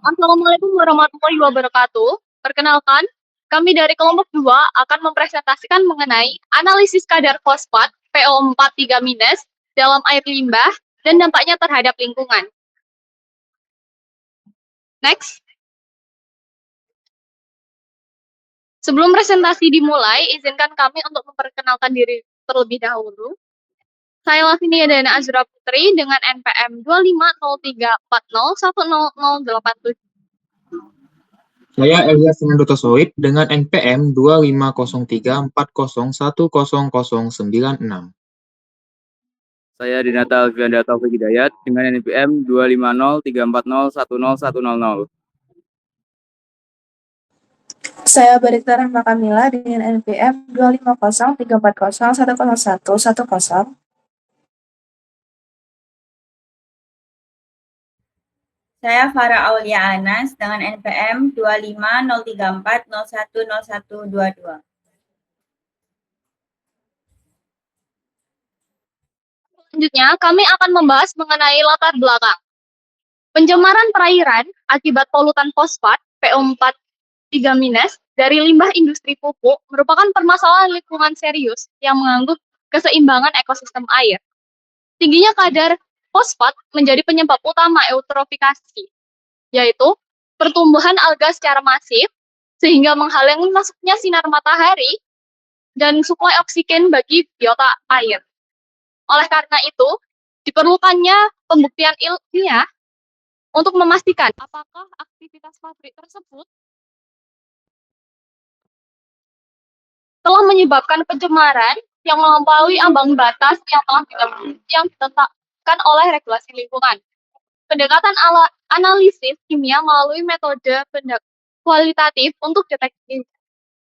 Assalamualaikum warahmatullahi wabarakatuh. Perkenalkan, kami dari kelompok 2 akan mempresentasikan mengenai analisis kadar fosfat PO43- dalam air limbah dan dampaknya terhadap lingkungan. Next. Sebelum presentasi dimulai, izinkan kami untuk memperkenalkan diri terlebih dahulu. Saya Lavini Dana Azra Putri dengan NPM 2503401008. Saya Elias Fernando Soib dengan NPM 250340101096. Saya Dinata Alfianda Taufik Hidayat dengan NPM 25034010100. Saya Barita Rahma Kamila dengan NPM 25034010110. Saya Farah Aulia Anas dengan NPM 25034010122. Selanjutnya, kami akan membahas mengenai latar belakang. Pencemaran perairan akibat polutan fosfat PO43- dari limbah industri pupuk merupakan permasalahan lingkungan serius yang mengganggu keseimbangan ekosistem air. Tingginya kadar fosfat menjadi penyebab utama eutrofikasi, yaitu pertumbuhan alga secara masif sehingga menghalangi masuknya sinar matahari dan suplai oksigen bagi biota air. Oleh karena itu, diperlukannya pembuktian ilmiah untuk memastikan apakah aktivitas pabrik tersebut telah menyebabkan pencemaran yang melampaui ambang batas yang ditetapkan oleh regulasi lingkungan. Pendekatan analisis kimia melalui metode kualitatif untuk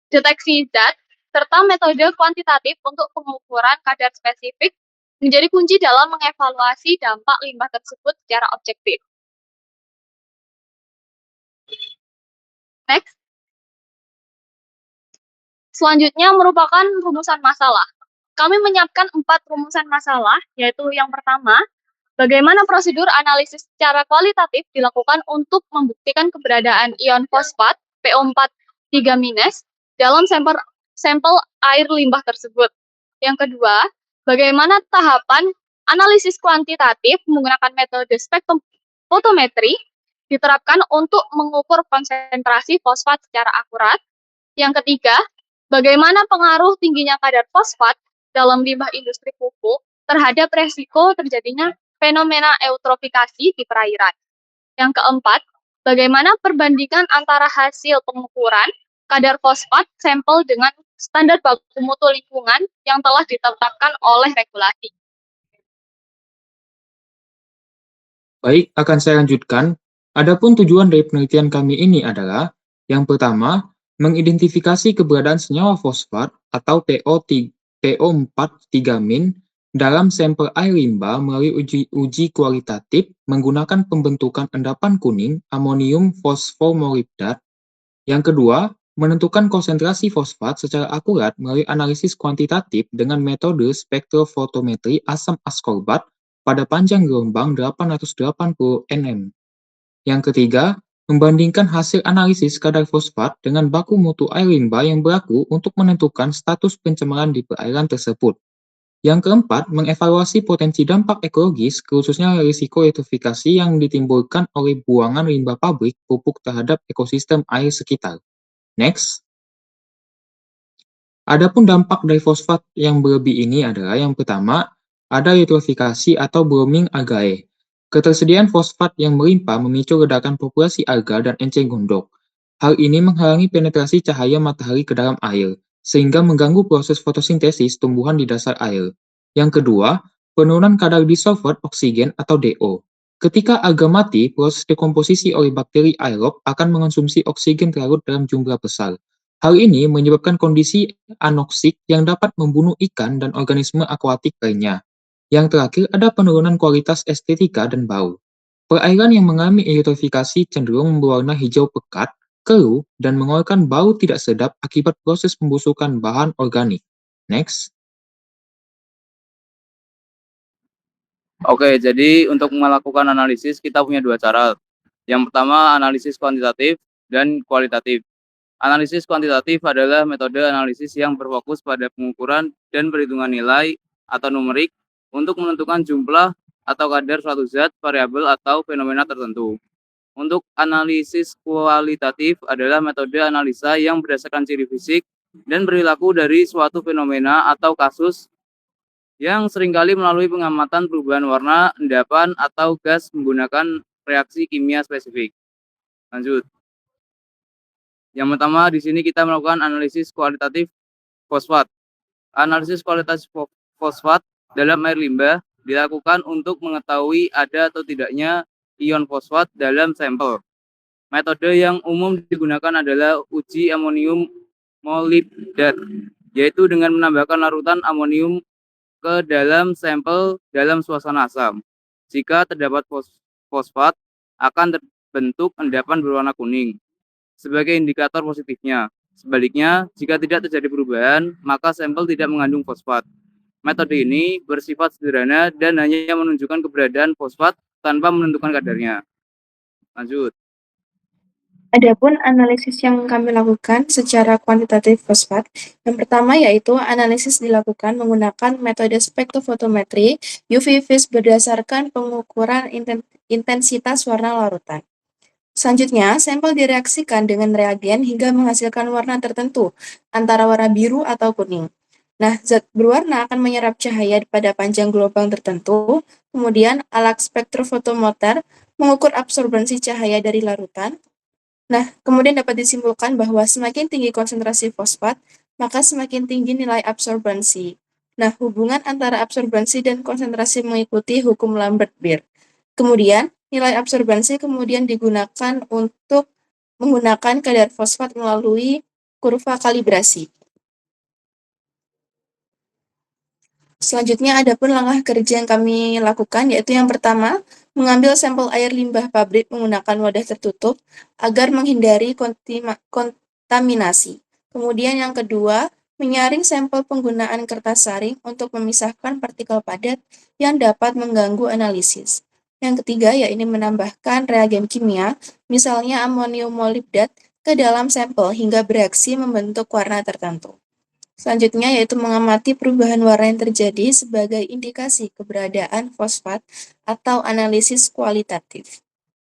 deteksi zat serta metode kuantitatif untuk pengukuran kadar spesifik menjadi kunci dalam mengevaluasi dampak limbah tersebut secara objektif. Next. Selanjutnya merupakan rumusan masalah. Kami menyiapkan 4 rumusan masalah, yaitu yang pertama, bagaimana prosedur analisis secara kualitatif dilakukan untuk membuktikan keberadaan ion fosfat PO43- dalam sampel air limbah tersebut. Yang kedua, bagaimana tahapan analisis kuantitatif menggunakan metode spektrofotometri diterapkan untuk mengukur konsentrasi fosfat secara akurat. Yang ketiga, bagaimana pengaruh tingginya kadar fosfat dalam limbah industri pupuk terhadap resiko terjadinya fenomena eutrofikasi di perairan. Yang keempat, bagaimana perbandingan antara hasil pengukuran kadar fosfat sampel dengan standar baku mutu lingkungan yang telah ditetapkan oleh regulasi. Baik, akan saya lanjutkan. Adapun tujuan dari penelitian kami ini adalah, yang pertama, mengidentifikasi keberadaan senyawa fosfat atau PO43- dalam sampel air limbah melalui uji kualitatif menggunakan pembentukan endapan kuning amonium fosfomolibdat. Yang kedua, menentukan konsentrasi fosfat secara akurat melalui analisis kuantitatif dengan metode spektrofotometri asam askorbat pada panjang gelombang 880 nm. Yang ketiga, membandingkan hasil analisis kadar fosfat dengan baku mutu air limbah yang berlaku untuk menentukan status pencemaran di perairan tersebut. Yang keempat, mengevaluasi potensi dampak ekologis, khususnya risiko eutrofikasi yang ditimbulkan oleh buangan limbah pabrik pupuk terhadap ekosistem air sekitar. Next. Adapun dampak dari fosfat yang berlebih ini adalah yang pertama, ada eutrofikasi atau blooming algae. Ketersediaan fosfat yang melimpah memicu ledakan populasi alga dan enceng gondok. Hal ini menghalangi penetrasi cahaya matahari ke dalam air, sehingga mengganggu proses fotosintesis tumbuhan di dasar air. Yang kedua, penurunan kadar disolved oksigen atau DO. Ketika alga mati, proses dekomposisi oleh bakteri aerob akan mengonsumsi oksigen larut dalam jumlah besar. Hal ini menyebabkan kondisi anoksik yang dapat membunuh ikan dan organisme akuatik lainnya. Yang terakhir, ada penurunan kualitas estetika dan bau. Perairan yang mengalami eutrofikasi cenderung berwarna hijau pekat, keruh, dan mengeluarkan bau tidak sedap akibat proses pembusukan bahan organik. Next. Oke, jadi untuk melakukan analisis kita punya 2 cara. Yang pertama, analisis kuantitatif dan kualitatif. Analisis kuantitatif adalah metode analisis yang berfokus pada pengukuran dan perhitungan nilai atau numerik untuk menentukan jumlah atau kadar suatu zat, variabel, atau fenomena tertentu. Untuk analisis kualitatif adalah metode analisa yang berdasarkan ciri fisik dan perilaku dari suatu fenomena atau kasus yang seringkali melalui pengamatan perubahan warna, endapan, atau gas menggunakan reaksi kimia spesifik. Lanjut. Yang pertama, di sini kita melakukan analisis kualitatif fosfat. Analisis kualitas fosfat dalam air limbah dilakukan untuk mengetahui ada atau tidaknya ion fosfat dalam sampel. Metode yang umum digunakan adalah uji amonium molibdat, yaitu dengan menambahkan larutan amonium ke dalam sampel dalam suasana asam. Jika terdapat fosfat, akan terbentuk endapan berwarna kuning sebagai indikator positifnya. Sebaliknya, jika tidak terjadi perubahan, maka sampel tidak mengandung fosfat. Metode ini bersifat sederhana dan hanya menunjukkan keberadaan fosfat tanpa menentukan kadarnya. Lanjut. Adapun analisis yang kami lakukan secara kuantitatif fosfat, yang pertama yaitu analisis dilakukan menggunakan metode spektrofotometri UV vis berdasarkan pengukuran intensitas warna larutan. Selanjutnya, sampel direaksikan dengan reagen hingga menghasilkan warna tertentu, antara warna biru atau kuning. Nah, zat berwarna akan menyerap cahaya pada panjang gelombang tertentu, kemudian alat spektrofotometer mengukur absorbensi cahaya dari larutan. Nah, kemudian dapat disimpulkan bahwa semakin tinggi konsentrasi fosfat, maka semakin tinggi nilai absorbensi. Nah, hubungan antara absorbensi dan konsentrasi mengikuti hukum Lambert-Beer. Kemudian, nilai absorbensi kemudian digunakan untuk menggunakan kadar fosfat melalui kurva kalibrasi. Selanjutnya, adapun langkah kerja yang kami lakukan, yaitu yang pertama, mengambil sampel air limbah pabrik menggunakan wadah tertutup agar menghindari kontaminasi. Kemudian yang kedua, menyaring sampel penggunaan kertas saring untuk memisahkan partikel padat yang dapat mengganggu analisis. Yang ketiga, yaitu menambahkan reagen kimia, misalnya amonium molibdat, ke dalam sampel hingga bereaksi membentuk warna tertentu. Selanjutnya yaitu mengamati perubahan warna yang terjadi sebagai indikasi keberadaan fosfat atau analisis kualitatif.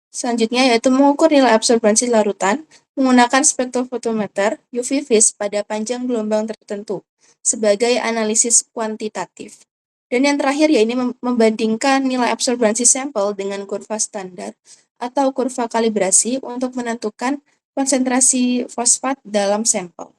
Selanjutnya yaitu mengukur nilai absorbensi larutan menggunakan spektrofotometer UV vis pada panjang gelombang tertentu sebagai analisis kuantitatif. Dan yang terakhir yaitu membandingkan nilai absorbensi sampel dengan kurva standar atau kurva kalibrasi untuk menentukan konsentrasi fosfat dalam sampel.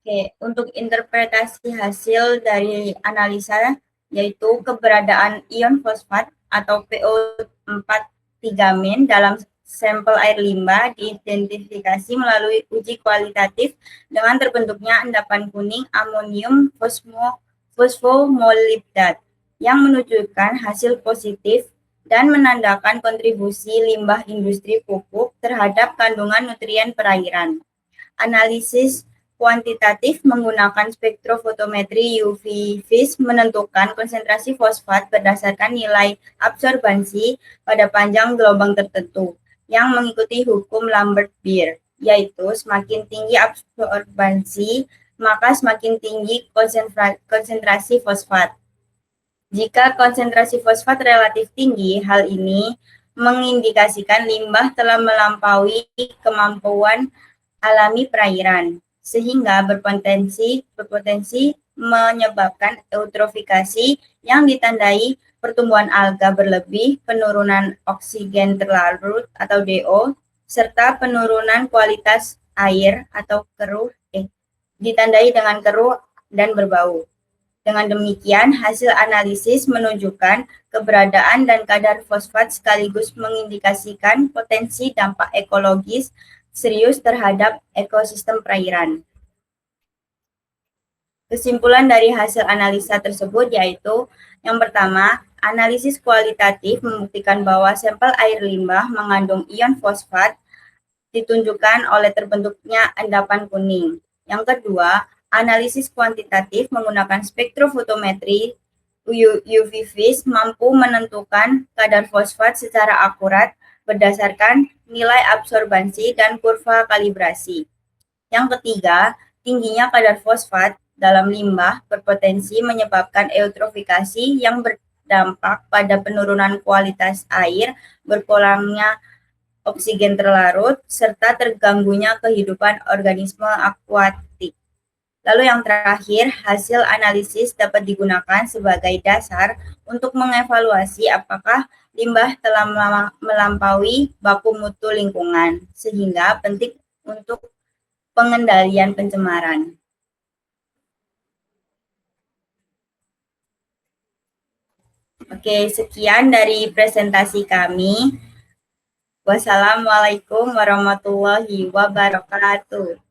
Oke, untuk interpretasi hasil dari analisa yaitu keberadaan ion fosfat atau PO4-3- dalam sampel air limbah diidentifikasi melalui uji kualitatif dengan terbentuknya endapan kuning amonium fosfomolibdat yang menunjukkan hasil positif dan menandakan kontribusi limbah industri pupuk terhadap kandungan nutrien perairan. Analisis kuantitatif menggunakan spektrofotometri UV vis menentukan konsentrasi fosfat berdasarkan nilai absorbensi pada panjang gelombang tertentu yang mengikuti hukum Lambert-Beer, yaitu semakin tinggi absorbensi, maka semakin tinggi konsentrasi fosfat. Jika konsentrasi fosfat relatif tinggi, hal ini mengindikasikan limbah telah melampaui kemampuan alami perairan, sehingga berpotensi menyebabkan eutrofikasi yang ditandai pertumbuhan alga berlebih, penurunan oksigen terlarut atau DO, serta penurunan kualitas air atau keruh, ditandai dengan keruh dan berbau. Dengan demikian, hasil analisis menunjukkan keberadaan dan kadar fosfat sekaligus mengindikasikan potensi dampak ekologis serius terhadap ekosistem perairan. Kesimpulan dari hasil analisa tersebut yaitu yang pertama, analisis kualitatif membuktikan bahwa sampel air limbah mengandung ion fosfat ditunjukkan oleh terbentuknya endapan kuning. Yang kedua, analisis kuantitatif menggunakan spektrofotometri UV-VIS mampu menentukan kadar fosfat secara akurat berdasarkan nilai absorbansi dan kurva kalibrasi. Yang ketiga, tingginya kadar fosfat dalam limbah berpotensi menyebabkan eutrofikasi yang berdampak pada penurunan kualitas air, berkurangnya oksigen terlarut, serta terganggunya kehidupan organisme akuatik. Lalu yang terakhir, hasil analisis dapat digunakan sebagai dasar untuk mengevaluasi apakah limbah telah melampaui baku mutu lingkungan, sehingga penting untuk pengendalian pencemaran. Oke, sekian dari presentasi kami. Wassalamualaikum warahmatullahi wabarakatuh.